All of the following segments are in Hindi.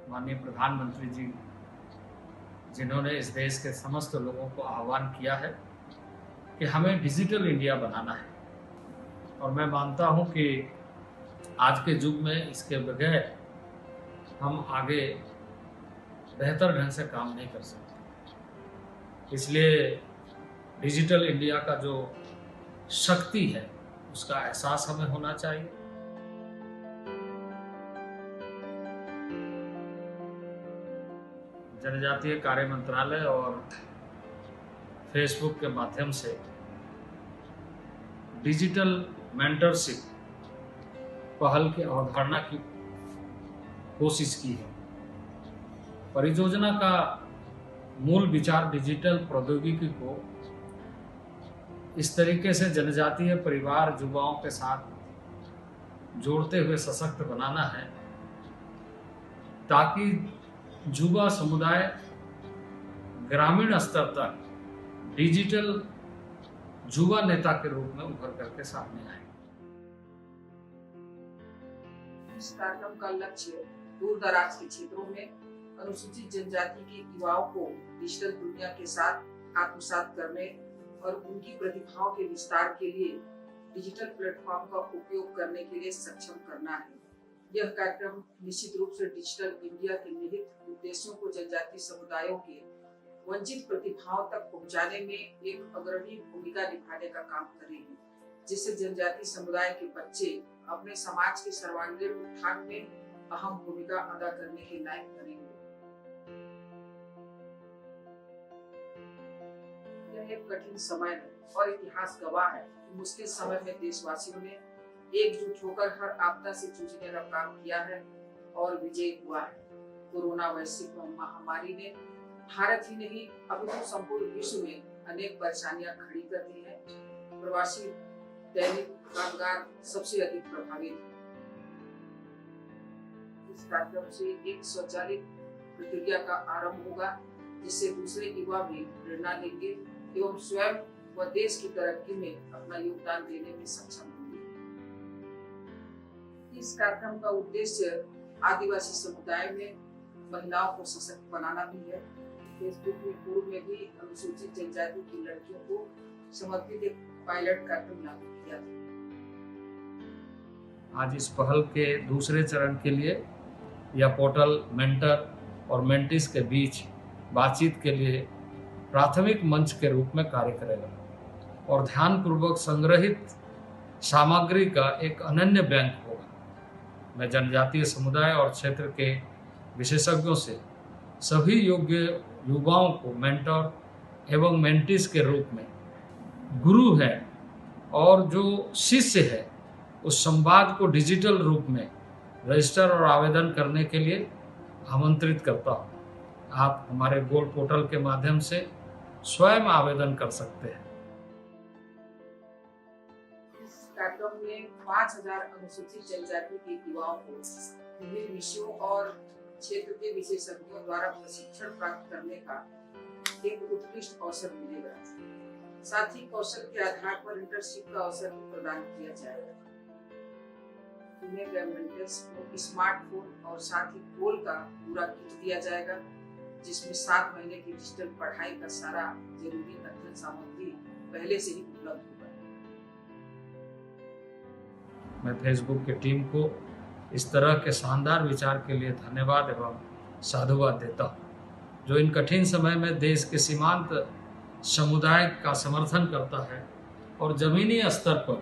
माननीय प्रधानमंत्री जी, जिन्होंने इस देश के समस्त लोगों को आह्वान किया है कि हमें डिजिटल इंडिया बनाना है। और मैं मानता हूं कि आज के युग में इसके बगैर हम आगे बेहतर ढंग से काम नहीं कर सकते। इसलिए डिजिटल इंडिया का जो शक्ति है उसका एहसास हमें होना चाहिए। जनजातीय कार्य मंत्रालय और फेसबुक के माध्यम से डिजिटल मेंटरशिप पहल की अवधारणा की कोशिश की है। परियोजना का मूल विचार डिजिटल प्रौद्योगिकी को इस तरीके से जनजातीय परिवार युवाओं के साथ जोड़ते हुए सशक्त बनाना है ताकि युवा समुदाय ग्रामीण स्तर तक डिजिटल युवा नेता के रूप में उभर करके सामने आए। इस कार्यक्रम का लक्ष्य दूर दराज के क्षेत्रों में अनुसूचित जनजाति के युवाओं को डिजिटल दुनिया के साथ आत्मसात करने और उनकी प्रतिभाओं के विस्तार के लिए डिजिटल प्लेटफॉर्म का उपयोग करने के लिए सक्षम करना है। यह कार्यक्रम निश्चित रूप से डिजिटल इंडिया के निहित उद्देश्यों को जनजातीय समुदायों के वंचित प्रतिभाओं तक पहुंचाने में एक अग्रणी भूमिका निभाने का काम करेगी, जिससे जनजातीय समुदाय के बच्चे अपने समाज के सर्वांगीण उत्थान में अहम भूमिका अदा करने के लायक बनेंगे। यह एक कठिन समय है और इतिहास गवाह है कि मुश्किल समय में देशवासियों ने एकजुट होकर हर आपदा से जूझने का काम किया है और विजय हुआ है। कोरोना वैश्विक महामारी ने भारत ही नहीं अपितु संपूर्ण विश्व में अनेक परेशानियां खड़ी कर दी है। प्रवासी दैनिक कामगार सबसे अधिक प्रभावित है। इस कार्यक्रम से एक स्वचालित प्रक्रिया का आरंभ होगा, जिससे दूसरे युवा भी प्रेरणा लेंगे एवं स्वयं व देश की तरक्की में अपना योगदान देने में सक्षम होंगे। इस कार्यक्रम का उद्देश्य आदिवासी समुदाय में महिलाओं को सशक्त बनाना भी है। फेसबुक में पूर्व में भी अनुसूचित जनजाति की लड़कियों को समर्पित एक पायलट कार्यक्रम लागू किया था। आज इस पहल के दूसरे चरण के लिए यह पोर्टल मेंटर और मेंटिस के बीच बातचीत के लिए प्राथमिक मंच के रूप में कार्य करेगा और ध्यानपूर्वक संग्रहित सामग्री का एक अनन्य बैंक होगा। मैं जनजातीय समुदाय और क्षेत्र के विशेषज्ञों से सभी योग्य युवाओं को मेंटर एवं मेंटिस के रूप में गुरु है और जो शिष्य है उस संवाद को डिजिटल रूप में रजिस्टर और आवेदन करने के लिए आमंत्रित करता हूँ। आप हमारे गोल्ड पोर्टल के माध्यम से स्वयं आवेदन कर सकते हैं। इस कार्यक्रम में 5000 अनुसूचित जनजाति के युवाओं को विभिन्न विषयों और क्षेत्र के विशेषज्ञों द्वारा प्रशिक्षण प्राप्त करने का एक उत्कृष्ट अवसर मिलेगा। साथ ही कौशल के आधार पर इंटर्नशिप का अवसर भी प्रदान किया जाएगा। चुने गए मेंटर्स को स्मार्टफोन और साथ ही गोल का पूरा किट दिया जाएगा, जिसमें 7 महीने की डिजिटल पढ़ाई का सारा जरूरी अध्ययन सामग्री पहले से ही उपलब्ध होगा। मैं फेसबुक की टीम को इस तरह के शानदार विचार के लिए धन्यवाद एवं साधुवाद देता हूँ, जो इन कठिन समय में देश के सीमांत समुदाय का समर्थन करता है और जमीनी स्तर पर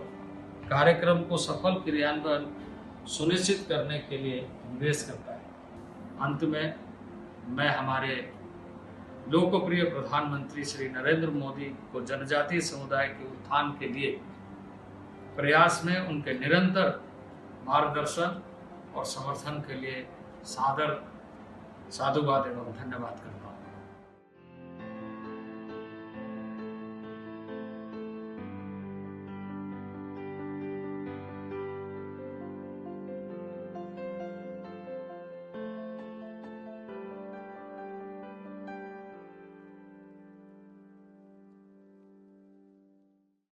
कार्यक्रम को सफल क्रियान्वयन सुनिश्चित करने के लिए निवेश करता है। अंत में मैं हमारे लोकप्रिय प्रधानमंत्री श्री नरेंद्र मोदी को जनजातीय समुदाय के उत्थान के लिए प्रयास में उनके निरंतर मार्गदर्शन और समर्थन के लिए सादर साधुवाद एवं धन्यवाद करता हूं।